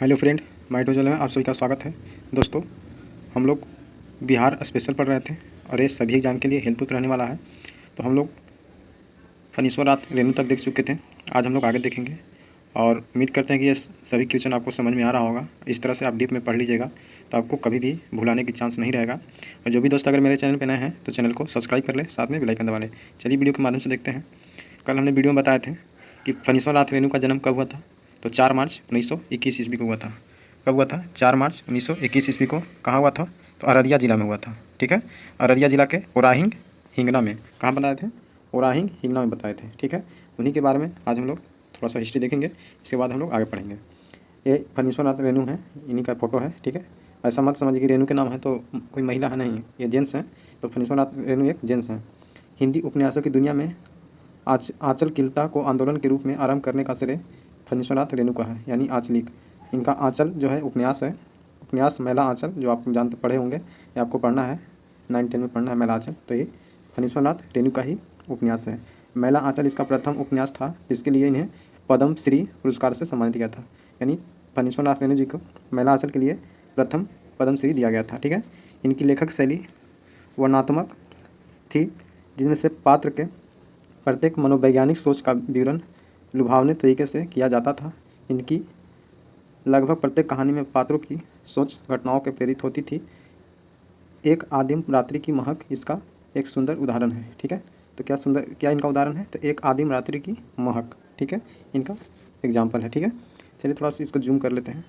Hello friend, my to channel में आप सभी का स्वागत है। दोस्तों, हम लोग बिहार स्पेशल पढ़ रहे थे और ये सभी एग्जाम के लिए हेल्पफुल रहने वाला है। तो हम लोग फनीश्वर रात रेणु तक देख चुके थे। आज हम लोग आगे देखेंगे और उम्मीद करते हैं कि ये सभी क्वेश्चन आपको समझ में आ रहा होगा। इस तरह से आप डीप में पढ़ लीजिएगा तो आपको कभी भी भुलाने की चांस नहीं रहेगा। और जो भी दोस्त अगर मेरे चैनल पर नए हैं तो चैनल को सब्सक्राइब कर ले, साथ में बेल आइकन दबा ले। चलिए वीडियो के माध्यम से देखते हैं। कल हमने वीडियो में बताए थे कि फनीश्वर रात रेणु का जन्म कब हुआ था। तो 4 मार्च 1921 ईस्वी को हुआ था। कब हुआ था? 4 मार्च 1921 ईस्वी को। कहाँ हुआ था? तो अररिया जिला में हुआ था। ठीक है, अररिया जिला के ओराहिंग हिंगना में। कहाँ बताए थे? ओराहिंग हिंगना में बताए थे। ठीक है, उन्हीं के बारे में आज हम लोग थोड़ा सा हिस्ट्री देखेंगे। इसके बाद हम लोग आगे पढ़ेंगे। ये फनीश्वर नाथ रेणु है, इन्हीं का फोटो है। ठीक है, ऐसा मत समझिए कि रेणु के नाम है तो कोई महिला है, नहीं, ये जेंट्स हैं। तो फनीश्वर नाथ रेणु एक जेंट्स हैं। हिंदी उपन्यासों की दुनिया में आंचल किलता को आंदोलन के रूप में आरंभ करने का श्रेय फनीश्वर नाथ रेणु का है, यानी आंचलिक। इनका आंचल जो है उपन्यास है, उपन्यास मैला आंचल, जो आप जानते पढ़े होंगे, ये आपको पढ़ना है, 9-10 में पढ़ना है मैला आंचल। तो ये फनीश्वर नाथ रेणु का ही उपन्यास है। मैला आंचल इसका प्रथम उपन्यास था, जिसके लिए इन्हें पद्म श्री पुरस्कार से सम्मानित किया था। यानी फनीश्वर नाथ रेणु जी को मैला आंचल के लिए प्रथम पद्म श्री दिया गया था। ठीक है, इनकी लेखक शैली वर्णनात्मक थी, जिसमें से पात्र के प्रत्येक मनोवैज्ञानिक सोच का विवरण लुभावने तरीके से किया जाता था। इनकी लगभग प्रत्येक कहानी में पात्रों की सोच घटनाओं के प्रेरित होती थी। एक आदिम रात्रि की महक इसका एक सुंदर उदाहरण है। ठीक है, तो क्या इनका उदाहरण है? तो एक आदिम रात्रि की महक। ठीक है, इनका एग्जाम्पल है। ठीक है, चलिए थोड़ा सा इसको जूम कर लेते हैं,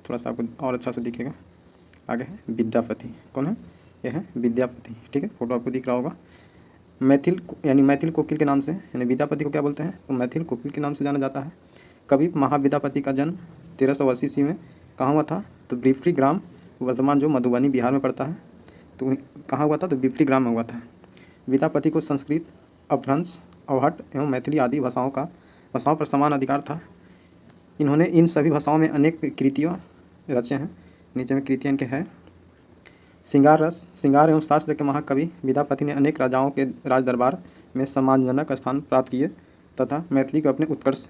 थोड़ा सा आपको और अच्छा से दिखेगा। आगे है विद्यापति। कौन है? यह है विद्यापति। ठीक है, फोटो आपको दिख रहा होगा। मैथिल यानी मैथिल कोकिल के नाम से, यानी विद्यापति को क्या बोलते हैं? तो मैथिल कोकिल के नाम से जाना जाता है। कवि महाविद्यापति का जन्म 1380 ईस्वी में कहाँ हुआ था? तो बिफरी ग्राम, वर्तमान जो मधुबनी बिहार में पड़ता है। तो कहाँ हुआ था? तो बिफरी ग्राम में हुआ था। विद्यापति को संस्कृत, अपभ्रंश, अवहट एवं मैथिली आदि भाषाओं पर समान अधिकार था। इन्होंने इन सभी भाषाओं में अनेक कृतियों रचे हैं। नीचे में कृतियाँ इनके हैं। श्रृंगार एवं शास्त्र के महाकवि विद्यापति ने अनेक राजाओं के राज दरबार में सम्मानजनक स्थान प्राप्त किए तथा मैथिली को अपने उत्कर्ष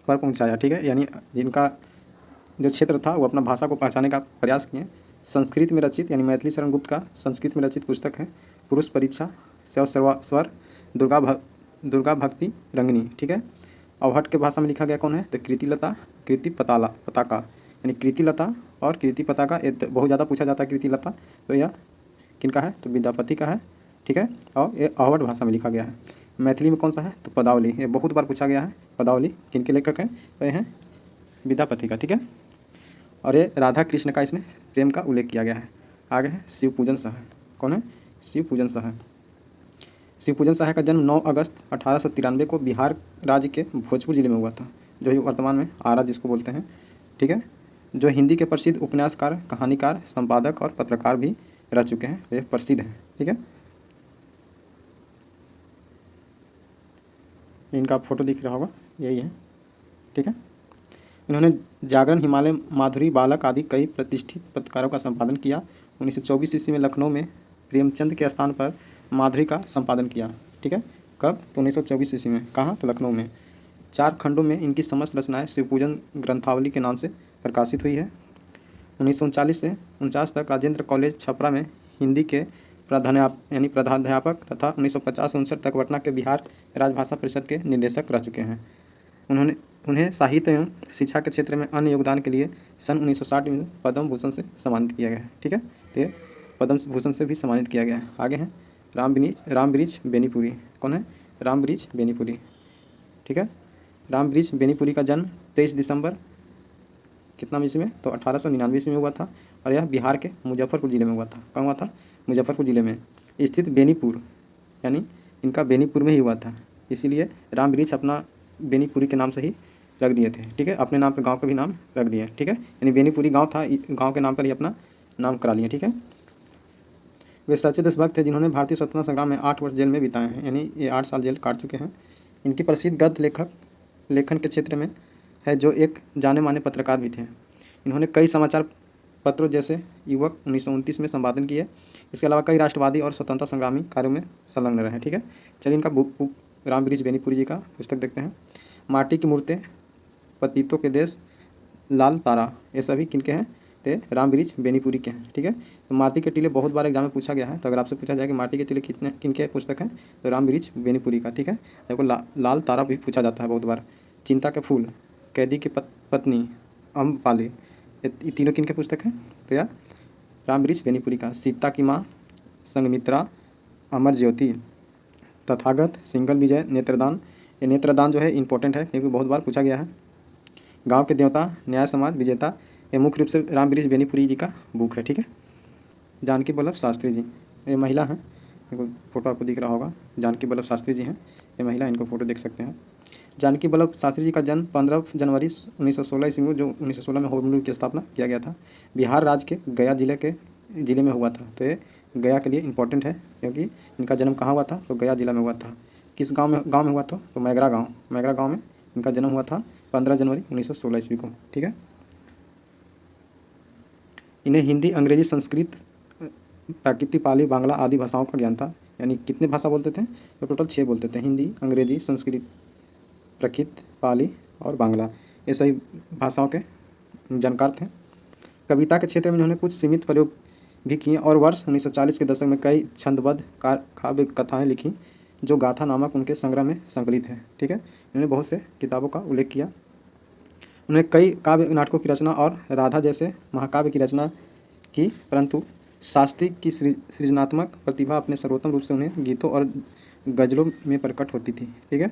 पर पहुंचाया। ठीक है, यानी जिनका जो क्षेत्र था वो अपना भाषा को पहचाने का प्रयास किए। संस्कृत में रचित, यानी मैथिली शरण गुप्त का संस्कृत में रचित पुस्तक है पुरुष परीक्षा, स्वर, दुर्गा भक्ति रंगिनी। ठीक है, अवहट के भाषा में लिखा गया कौन है? तो कृति पताका, यानी कृतिलता और कृति पताका। बहुत ज़्यादा पूछा जाता है कृतिलता, तो यह किनका है? तो विद्यापति का है। ठीक है, और ये अवहट भाषा में लिखा गया है। मैथिली में कौन सा है? तो पदावली, ये बहुत बार पूछा गया है। पदावली किनके लेखक हैं? तो ये हैं विद्यापति का। ठीक है, और ये राधा कृष्ण का इसमें प्रेम का उल्लेख किया गया है। आगे है शिवपूजन शाह। कौन है? शिवपूजन शाह। शिवपूजन शाह का जन्म 9 अगस्त 1893 को बिहार राज्य के भोजपुर जिले में हुआ था, जो वर्तमान में आरा जिसको बोलते हैं। ठीक है, जो हिंदी के प्रसिद्ध उपन्यासकार, कहानीकार, संपादक और पत्रकार भी रह चुके हैं, ये प्रसिद्ध हैं। ठीक है, इनका फोटो दिख रहा होगा, यही है। ठीक है, इन्होंने जागरण, हिमालय, माधुरी बालक आदि कई प्रतिष्ठित पत्रकारों का संपादन किया। 1924 ईस्वी में लखनऊ में प्रेमचंद के स्थान पर माधुरी का संपादन किया। ठीक है, कब? तो 1924 ईस्वी में। कहाँ? तो लखनऊ में। 4 खंडों में इनकी समस्त रचनाएं शिवपूजन ग्रंथावली के नाम से प्रकाशित हुई है। 1939 से 49 तक राजेंद्र कॉलेज छपरा में हिंदी के प्रधानाध्यापक तथा 1950 से 59 तक पटना के बिहार राजभाषा परिषद के निदेशक रह चुके हैं। उन्हें साहित्य एवं शिक्षा के क्षेत्र में अन्य योगदान के लिए सन 1960 में पद्म भूषण से सम्मानित किया गया है। ठीक है, तो ये पद्म भूषण से भी सम्मानित किया गया है। आगे हैं रामबृछ बेनीपुरी। कौन है? रामबृछ बेनीपुरी। ठीक है, रामबृछ बेनीपुरी का जन्म 23 दिसंबर कितना ईस्वी में? तो 1899 ईस्वी में हुआ था, और यह बिहार के मुजफ्फरपुर जिले में हुआ था। कहाँ हुआ था? मुजफ्फरपुर जिले में स्थित बेनीपुर, यानी इनका बेनीपुर में ही हुआ था, इसीलिए रामबृछ अपना बेनीपुरी के नाम से ही रख दिए थे। ठीक है, अपने नाम पे गांव का भी नाम रख दिए। ठीक है, यानी बेनीपुरी गांव था, गांव के नाम पर ही अपना नाम करा लिए। ठीक है, वे सच्चे देशभक्त थे जिन्होंने भारतीय स्वतंत्रता संग्राम में 8 वर्ष जेल में बिताए हैं, यानी ये 8 साल जेल काट चुके हैं। इनकी प्रसिद्ध गद्य लेखन के क्षेत्र में है, जो एक जाने माने पत्रकार भी थे। इन्होंने कई समाचार पत्रों जैसे युवक 1929 में संपादन किए। इसके अलावा कई राष्ट्रवादी और स्वतंत्रता संग्रामी कार्यों में संलग्न रहे। ठीक है, चलिए इनका बुक रामबृछ बेनीपुरी जी का पुस्तक देखते हैं। माटी की मूर्तें, पतितों के देश, लाल तारा, ये सभी किनके हैं? तो राम वृक्ष बेनीपुरी के हैं। ठीक है, तो माटी के टीले बहुत बार एग्जाम में पूछा गया है। तो अगर आपसे पूछा जाए कि माटी के टीले कितने किनके पुस्तक हैं, तो राम वृक्ष बेनीपुरी का। ठीक है, देखो लाल तारा भी पूछा जाता है बहुत बार। चिंता के फूल, कैदी की पत्नी, अम्रपाली, ये तीनों किनके पुस्तक हैं? तो यह राम वृक्ष बेनीपुरी का। सीता की माँ, संघमित्रा, अमर ज्योति, तथागत, सिंगल विजय, नेत्रदान। ये नेत्रदान जो है इंपॉर्टेंट है क्योंकि बहुत बार पूछा गया है। गांव के देवता, न्याय समाज, विजेता, ये मुख्य रूप से राम वृक्ष बेनीपुरी जी का बुक है। ठीक है, जानकी वल्लभ शास्त्री जी, ये महिला हैं, इनको फोटो आपको दिख रहा होगा, जानकी वल्लभ शास्त्री जी हैं, ये महिला, इनको फोटो देख सकते हैं। जानकी वल्लभ शास्त्री जी का जन्म 15 जनवरी 1916 ईस्वी में, जो 1916 में होम रूल की स्थापना किया गया था, बिहार राज्य के गया जिले में हुआ था। तो ये गया के लिए इंपॉर्टेंट है क्योंकि इनका जन्म कहाँ हुआ था? तो गया जिला में हुआ था। किस गांव में हुआ था? तो मैगरा गांव में इनका जन्म हुआ था 15 जनवरी 1916 ईस्वी को। ठीक है, इन्हें हिंदी, अंग्रेजी, संस्कृत, प्राकृतिक, पाली, बांग्ला आदि भाषाओं का ज्ञान था। यानी कितने भाषा बोलते थे? तो टोटल 6 बोलते थे, हिंदी, अंग्रेजी, संस्कृत, प्राकृत, पाली और बांग्ला, ये सही भाषाओं के जानकार थे। कविता के क्षेत्र में इन्होंने कुछ सीमित प्रयोग भी किए और वर्ष 1940 के दशक में कई छंदबद्ध काव्य कथाएँ लिखी जो गाथा नामक उनके संग्रह में संकलित है। ठीक है, इन्होंने बहुत से किताबों का उल्लेख किया। उन्होंने कई काव्य नाटकों की रचना और राधा जैसे महाकाव्य की रचना की, परंतु शास्त्री की सृजनात्मक प्रतिभा अपने सर्वोत्तम रूप से उन्हें गीतों और गज़लों में प्रकट होती थी। ठीक है,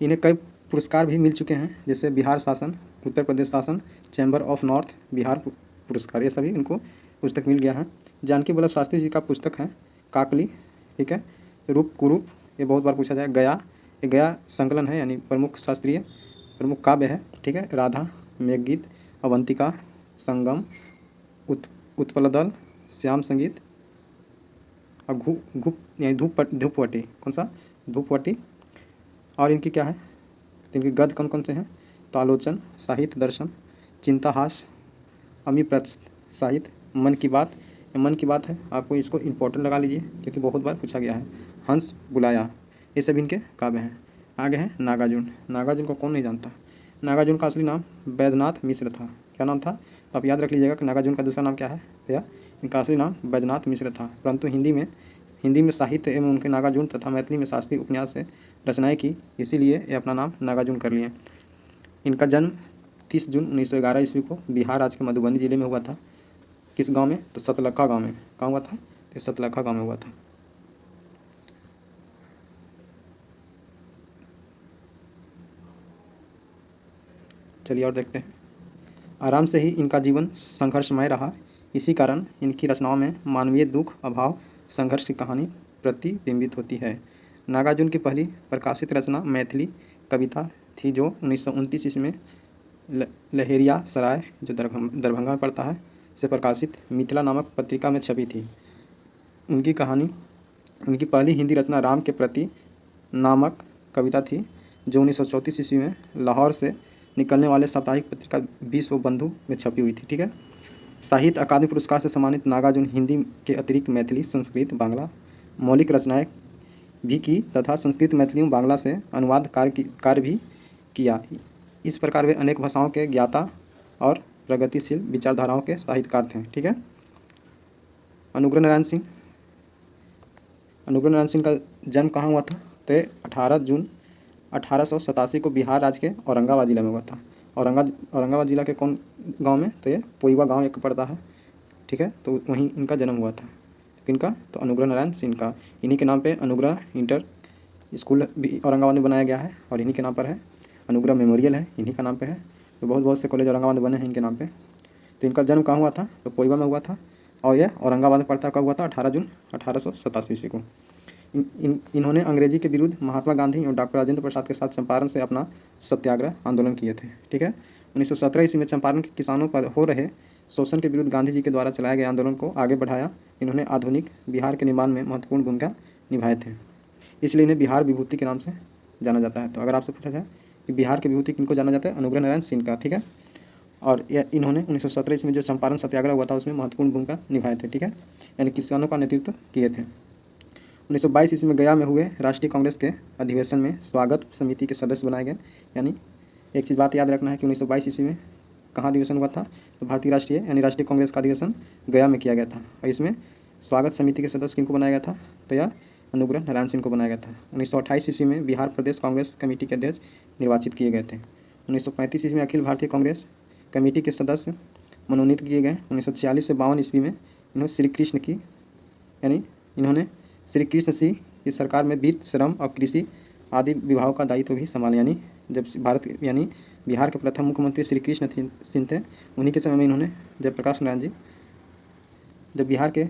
इन्हें कई पुरस्कार भी मिल चुके हैं, जैसे बिहार शासन, उत्तर प्रदेश शासन, चैम्बर ऑफ नॉर्थ बिहार पुरस्कार, ये सभी इनको पुस्तक मिल गया है। जानकी वल्लभ शास्त्री जी का पुस्तक है काकली। ठीक है, रूप कुरूप, ये बहुत बार पूछा जाए। गया, ये गया संकलन है, यानी प्रमुख काव्य है। ठीक है, राधा, मेघगीत, अवंतिका, संगम, उत्पलदल, श्याम संगीत और यानी धूपवटी, कौन सा? धूपवटी। और इनकी क्या है? तो इनके गद्य कौन कौन से हैं? तो आलोचन, साहित्य दर्शन, चिंताहास, अमिप्रस्थ साहित्य, मन की बात। मन की बात है, आपको इसको इंपॉर्टेंट लगा लीजिए क्योंकि बहुत बार पूछा गया है। हंस बुलाया, ये सभी इनके काव्य हैं। आगे हैं नागार्जुन। नागार्जुन को कौन नहीं जानता? नागार्जुन का असली नाम बैद्यनाथ मिश्र था। क्या नाम था? तो आप याद रख लीजिएगा कि नागार्जुन का दूसरा नाम क्या है? तो इनका असली नाम बैद्यनाथ मिश्र था, परंतु हिंदी में साहित्य एवं उनके नागार्जुन तथा मैथिली में शास्त्रीय उपन्यास से रचनाएं की, इसीलिए ये अपना नाम नागार्जुन कर लिए। इनका जन्म 30 जून 1911 ईस्वी को बिहार राज्य के मधुबनी जिले में हुआ था। किस गांव में? तो सतलखा गांव में। कहाँ हुआ था? तो सतलखा गांव में हुआ था। चलिए और देखते हैं। आराम से ही इनका जीवन संघर्षमय रहा, इसी कारण इनकी रचनाओं में मानवीय दुख, अभाव, संघर्ष की कहानी प्रतिबिंबित होती है। नागार्जुन की पहली प्रकाशित रचना मैथिली कविता थी जो 1929 ईस्वी में लहेरिया सराय, जो दरभंगा में पड़ता है, से प्रकाशित मिथिला नामक पत्रिका में छपी थी। उनकी पहली हिंदी रचना राम के प्रति नामक कविता थी जो 1934 ईस्वी में लाहौर से निकलने वाले साप्ताहिक पत्रिका विश्व बंधु में छपी हुई थी। ठीक है, साहित्य अकादमी पुरस्कार से सम्मानित नागार्जुन हिंदी के अतिरिक्त मैथिली, संस्कृत, बांग्ला मौलिक रचनाएं भी की तथा संस्कृत, मैथिली, बांग्ला से अनुवाद कार्य भी किया। इस प्रकार वे अनेक भाषाओं के ज्ञाता और प्रगतिशील विचारधाराओं के साहित्यकार थे। ठीक है, अनुग्रह नारायण सिंह का जन्म कहाँ हुआ था? तो 18 जून 1887 को बिहार राज्य के औरंगाबाद जिला में हुआ था। औरंगाबाद जिला के कौन गांव में? तो ये पोईवा गांव एक पड़ता है। ठीक है, तो वहीं इनका जन्म हुआ था। किनका? तो अनुग्रह नारायण सिंह का। इन्हीं के नाम पे अनुग्रह इंटर स्कूल भी औरंगाबाद में बनाया गया है और इन्हीं के नाम पर है। अनुग्रह मेमोरियल है, इन्हीं का नाम पे है। तो बहुत से कॉलेज औरंगाबाद में बने हैं इनके नाम पे। तो इनका जन्म कहाँ हुआ था? तो पोईवा में हुआ था और यह औरंगाबाद में पड़ता कब हुआ था? 18 जून 1887 ईस्वी को। इन्होंने अंग्रेजी के विरुद्ध महात्मा गांधी और डॉक्टर राजेंद्र प्रसाद के साथ चंपारण से अपना सत्याग्रह आंदोलन किए थे। ठीक है, 1917 ईस्वी में चंपारण के किसानों पर हो रहे शोषण के विरुद्ध गांधी जी के द्वारा चलाए गए आंदोलन को आगे बढ़ाया। इन्होंने आधुनिक बिहार के निर्माण में महत्वपूर्ण भूमिका निभाए थे, इसलिए इन्हें बिहार विभूति के नाम से जाना जाता है। तो अगर आपसे पूछा जाए कि बिहार के विभूति किनको जाना जाता है? अनुग्रह नारायण सिंह का। ठीक है, और इन्होंने 1917 ईस्वी में जो चंपारण सत्याग्रह हुआ था उसमें महत्वपूर्ण भूमिका निभाए थे। ठीक है, यानी किसानों का नेतृत्व किए थे। 1922 ईस्वी में गया में हुए राष्ट्रीय कांग्रेस के अधिवेशन में स्वागत समिति के सदस्य बनाए गए, यानी एक चीज़ बात याद रखना है कि 1922 ईस्वी में कहाँ अधिवेशन हुआ था, तो भारतीय राष्ट्रीय यानी राष्ट्रीय कांग्रेस का अधिवेशन गया में किया गया था। और इसमें स्वागत समिति के सदस्य किनको बनाया गया था, तो यह अनुग्रह नारायण सिंह को बनाया गया था। 1928 ईस्वी में बिहार प्रदेश कांग्रेस कमेटी के अध्यक्ष निर्वाचित किए गए थे। 1935 ईस्वी में अखिल भारतीय कांग्रेस कमेटी के सदस्य मनोनीत किए गए। 1946 से 52 ईस्वी में इन्होंने श्री कृष्ण सिंह की सरकार में वित्त, श्रम और कृषि आदि विभागों का दायित्व भी संभाला। यानी जब बिहार के प्रथम मुख्यमंत्री श्री कृष्ण सिंह थे, उन्हीं के समय में इन्होंने जयप्रकाश नारायण जी, जब बिहार के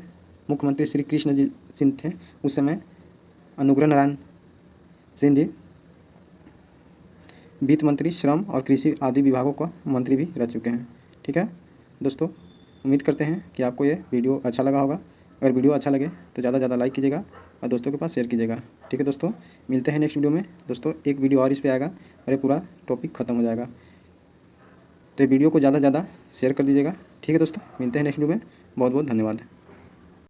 मुख्यमंत्री श्री कृष्ण जी सिंह थे, उस समय अनुग्रह नारायण सिंह जी वित्त मंत्री, श्रम और कृषि आदि विभागों का मंत्री भी रह चुके हैं। ठीक है दोस्तों, उम्मीद करते हैं कि आपको ये वीडियो अच्छा लगा होगा। अगर वीडियो अच्छा लगे तो ज़्यादा से ज़्यादा लाइक कीजिएगा और दोस्तों के पास शेयर कीजिएगा। ठीक है दोस्तों, मिलते हैं नेक्स्ट वीडियो में। दोस्तों एक वीडियो और इस पे आएगा और ये पूरा टॉपिक ख़त्म हो जाएगा, तो वीडियो को ज़्यादा से ज़्यादा शेयर कर दीजिएगा। ठीक है दोस्तों, मिलते हैं नेक्स्ट वीडियो में। बहुत बहुत धन्यवाद।